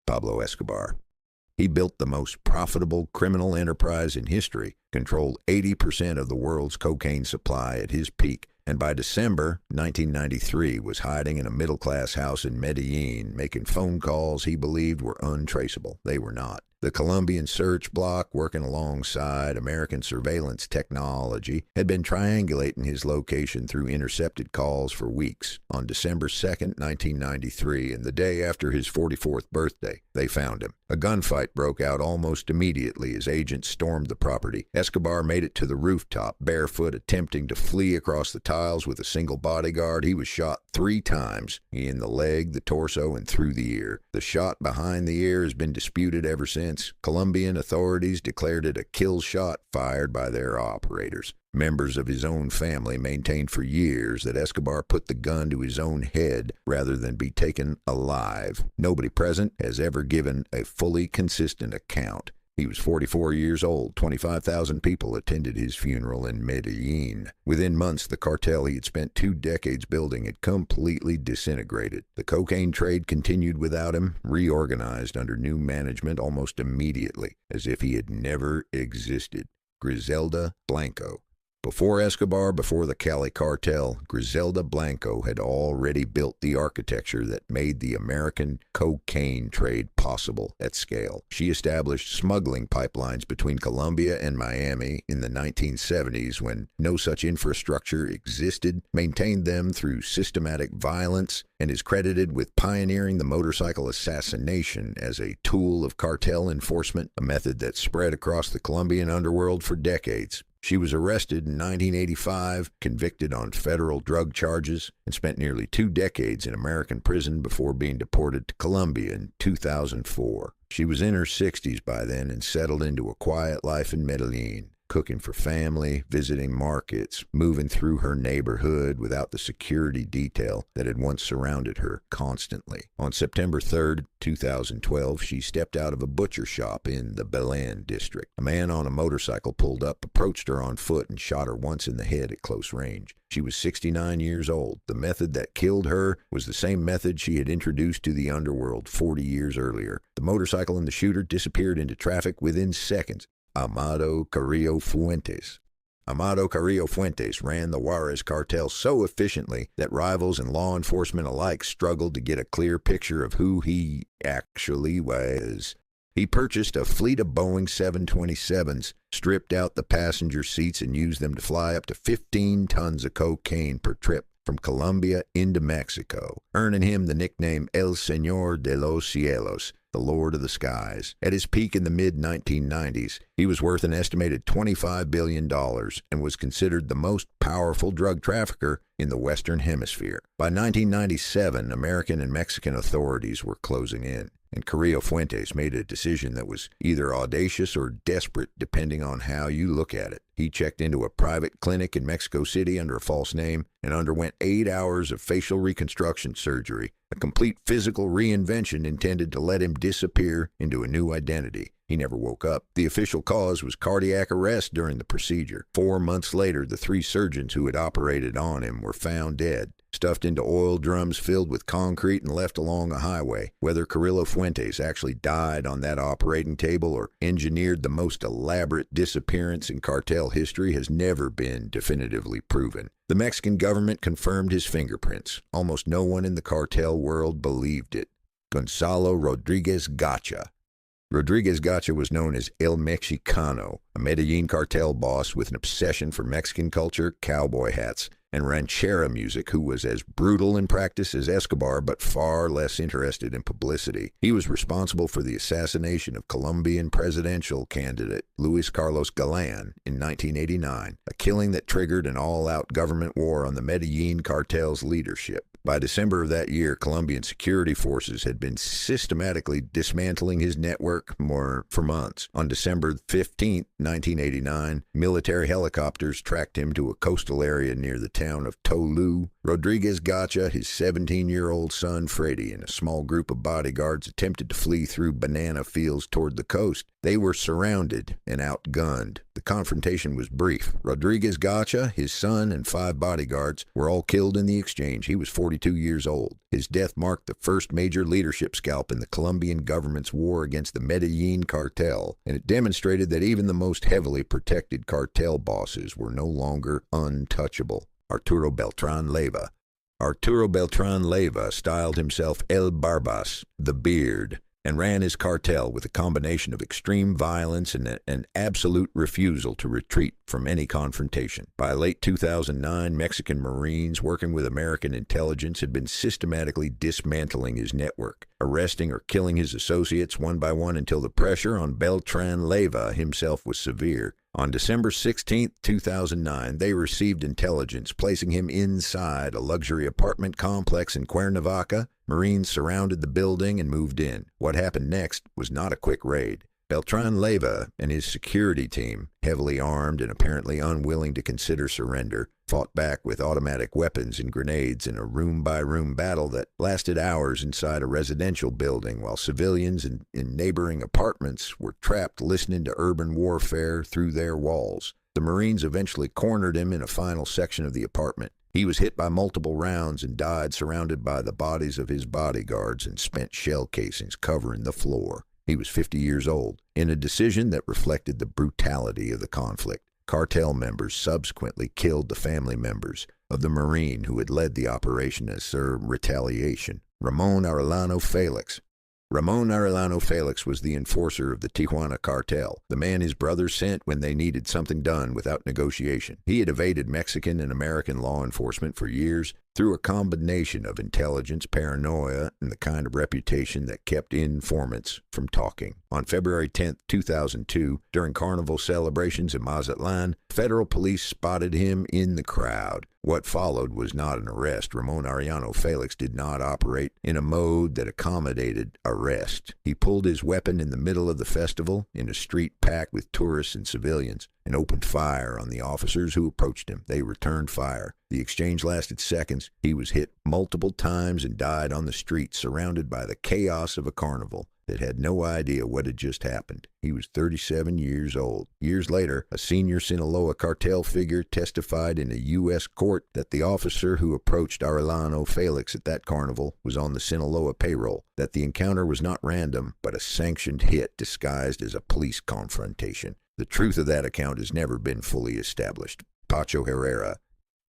Pablo Escobar. He built the most profitable criminal enterprise in history, controlled 80% of the world's cocaine supply at his peak, and by December 1993 was hiding in a middle-class house in Medellín, making phone calls he believed were untraceable. They were not. The Colombian search bloc, working alongside American surveillance technology, had been triangulating his location through intercepted calls for weeks. On December 2nd, 1993, and the day after his 44th birthday, they found him. A gunfight broke out almost immediately as agents stormed the property. Escobar made it to the rooftop, barefoot, attempting to flee across the tiles with a single bodyguard. He was shot 3 times, in the leg, the torso, and through the ear. The shot behind the ear has been disputed ever since. Colombian authorities declared it a kill shot fired by their operators. Members of his own family maintained for years that Escobar put the gun to his own head rather than be taken alive. Nobody present has ever given a fully consistent account. He was 44 years old. 25,000 people attended his funeral in Medellín. Within months, the cartel he had spent 2 decades building had completely disintegrated. The cocaine trade continued without him, reorganized under new management almost immediately, as if he had never existed. Griselda Blanco. Before Escobar, before the Cali cartel, Griselda Blanco had already built the architecture that made the American cocaine trade possible at scale. She established smuggling pipelines between Colombia and Miami in the 1970s when no such infrastructure existed, maintained them through systematic violence, and is credited with pioneering the motorcycle assassination as a tool of cartel enforcement, a method that spread across the Colombian underworld for decades. She was arrested in 1985, convicted on federal drug charges, and spent nearly 2 decades in American prison before being deported to Colombia in 2004. She was in her 60s by then and settled into a quiet life in Medellín, cooking for family, visiting markets, moving through her neighborhood without the security detail that had once surrounded her constantly. On September 3rd, 2012, she stepped out of a butcher shop in the Belén district. A man on a motorcycle pulled up, approached her on foot, and shot her once in the head at close range. She was 69 years old. The method that killed her was the same method she had introduced to the underworld 40 years earlier. The motorcycle and the shooter disappeared into traffic within seconds. Amado Carrillo Fuentes. Amado Carrillo Fuentes ran the Juarez cartel so efficiently that rivals and law enforcement alike struggled to get a clear picture of who he actually was. He purchased a fleet of Boeing 727s, stripped out the passenger seats, and used them to fly up to 15 tons of cocaine per trip from Colombia into Mexico, earning him the nickname El Señor de los Cielos, the Lord of the Skies. At his peak in the mid-1990s, he was worth an estimated $25 billion and was considered the most powerful drug trafficker in the Western Hemisphere. By 1997, American and Mexican authorities were closing in, and Carrillo Fuentes made a decision that was either audacious or desperate, depending on how you look at it. He checked into a private clinic in Mexico City under a false name and underwent 8 hours of facial reconstruction surgery, a complete physical reinvention intended to let him disappear into a new identity. He never woke up. The official cause was cardiac arrest during the procedure. 4 months later, the 3 surgeons who had operated on him were found dead, stuffed into oil drums filled with concrete and left along a highway. Whether Carrillo Fuentes actually died on that operating table or engineered the most elaborate disappearance in cartel history has never been definitively proven. The Mexican government confirmed his fingerprints. Almost no one in the cartel world believed it. Gonzalo Rodriguez Gacha. Rodriguez Gacha was known as El Mexicano, a Medellín cartel boss with an obsession for Mexican culture, cowboy hats, and ranchera music, who was as brutal in practice as Escobar but far less interested in publicity. He was responsible for the assassination of Colombian presidential candidate Luis Carlos Galán in 1989, a killing that triggered an all-out government war on the Medellín cartel's leadership. By December of that year, Colombian security forces had been systematically dismantling his network for months. On December 15, 1989, military helicopters tracked him to a coastal area near the town of Tolu. Rodriguez Gacha, his 17-year-old son Freddy, and a small group of bodyguards attempted to flee through banana fields toward the coast. They were surrounded and outgunned. The confrontation was brief. Rodriguez Gacha, his son, and 5 bodyguards were all killed in the exchange. He was 40 42 years old. His death marked the first major leadership scalp in the Colombian government's war against the Medellín cartel, and it demonstrated that even the most heavily protected cartel bosses were no longer untouchable. Arturo Beltrán Leiva. Arturo Beltrán Leiva styled himself El Barbas, the Beard, and ran his cartel with a combination of extreme violence and an absolute refusal to retreat from any confrontation. By late 2009, Mexican Marines working with American intelligence had been systematically dismantling his network, arresting or killing his associates one by one until the pressure on Beltrán Leiva himself was severe. On December 16, 2009, they received intelligence placing him inside a luxury apartment complex in Cuernavaca. Marines surrounded the building and moved in. What happened next was not a quick raid. Beltrán Leiva and his security team, heavily armed and apparently unwilling to consider surrender, fought back with automatic weapons and grenades in a room-by-room battle that lasted hours inside a residential building while civilians in neighboring apartments were trapped listening to urban warfare through their walls. The Marines eventually cornered him in a final section of the apartment. He was hit by multiple rounds and died surrounded by the bodies of his bodyguards and spent shell casings covering the floor. He was 50 years old. In a decision that reflected the brutality of the conflict, cartel members subsequently killed the family members of the Marine who had led the operation as retaliation. Ramon Arellano Felix. Ramon Arellano Felix was the enforcer of the Tijuana cartel, the man his brothers sent when they needed something done without negotiation. He had evaded Mexican and American law enforcement for years through a combination of intelligence, paranoia, and the kind of reputation that kept informants from talking. On February 10, 2002, during carnival celebrations in Mazatlan, federal police spotted him in the crowd. What followed was not an arrest. Ramon Arellano Felix did not operate in a mode that accommodated arrest. He pulled his weapon in the middle of the festival, in a street packed with tourists and civilians, and opened fire on the officers who approached him. They returned fire. The exchange lasted seconds. He was hit multiple times and died on the street, surrounded by the chaos of a carnival that had no idea what had just happened. He was 37 years old. Years later, a senior Sinaloa cartel figure testified in a U.S. court that the officer who approached Arellano Felix at that carnival was on the Sinaloa payroll, that the encounter was not random, but a sanctioned hit disguised as a police confrontation. The truth of that account has never been fully established. Pacho Herrera.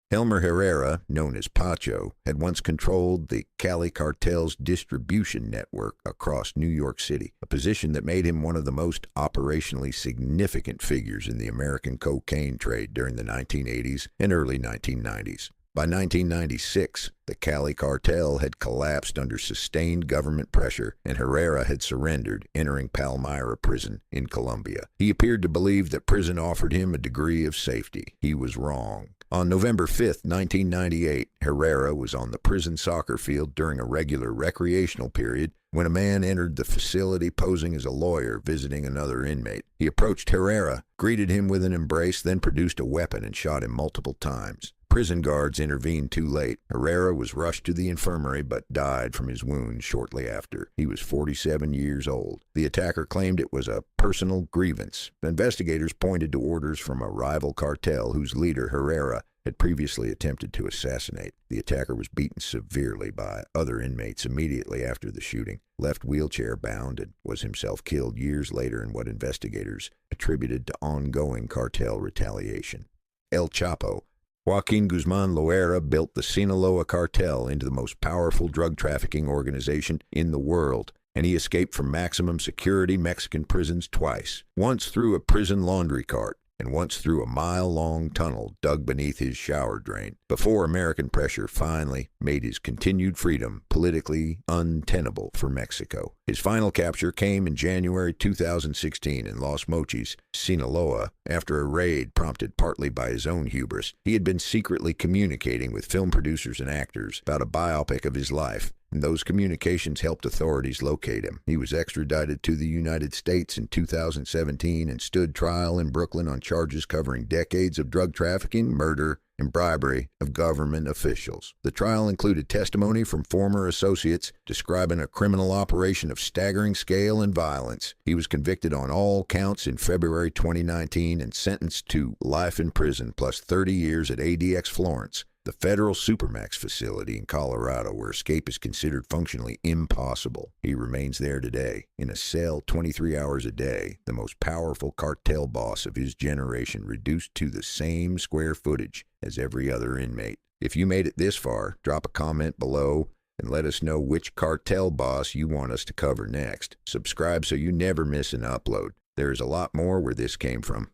Helmer Herrera, known as Pacho, had once controlled the Cali cartel's distribution network across New York City, a position that made him one of the most operationally significant figures in the American cocaine trade during the 1980s and early 1990s. By 1996, the Cali cartel had collapsed under sustained government pressure, and Herrera had surrendered, entering Palmyra prison in Colombia. He appeared to believe that prison offered him a degree of safety. He was wrong. On November 5, 1998, Herrera was on the prison soccer field during a regular recreational period when a man entered the facility posing as a lawyer visiting another inmate. He approached Herrera, greeted him with an embrace, then produced a weapon and shot him multiple times. Prison guards intervened too late. Herrera was rushed to the infirmary but died from his wounds shortly after. He was 47 years old. The attacker claimed it was a personal grievance. Investigators pointed to orders from a rival cartel whose leader, Herrera, had previously attempted to assassinate. The attacker was beaten severely by other inmates immediately after the shooting, left wheelchair-bound, and was himself killed years later in what investigators attributed to ongoing cartel retaliation. El Chapo. Joaquin Guzman Loera built the Sinaloa cartel into the most powerful drug trafficking organization in the world, and he escaped from maximum security Mexican prisons twice, once through a prison laundry cart, and once through a mile-long tunnel dug beneath his shower drain, before American pressure finally made his continued freedom politically untenable for Mexico. His final capture came in January 2016 in Los Mochis, Sinaloa, after a raid prompted partly by his own hubris. He had been secretly communicating with film producers and actors about a biopic of his life, and those communications helped authorities locate him. He was extradited to the United States in 2017 and stood trial in Brooklyn on charges covering decades of drug trafficking, murder, and bribery of government officials. The trial included testimony from former associates describing a criminal operation of staggering scale and violence. He was convicted on all counts in February 2019 and sentenced to life in prison plus 30 years at ADX Florence, The federal Supermax facility in Colorado, where escape is considered functionally impossible. He remains there today, in a cell 23 hours a day, the most powerful cartel boss of his generation, reduced to the same square footage as every other inmate. If you made it this far, drop a comment below and let us know which cartel boss you want us to cover next. Subscribe so you never miss an upload. There is a lot more where this came from.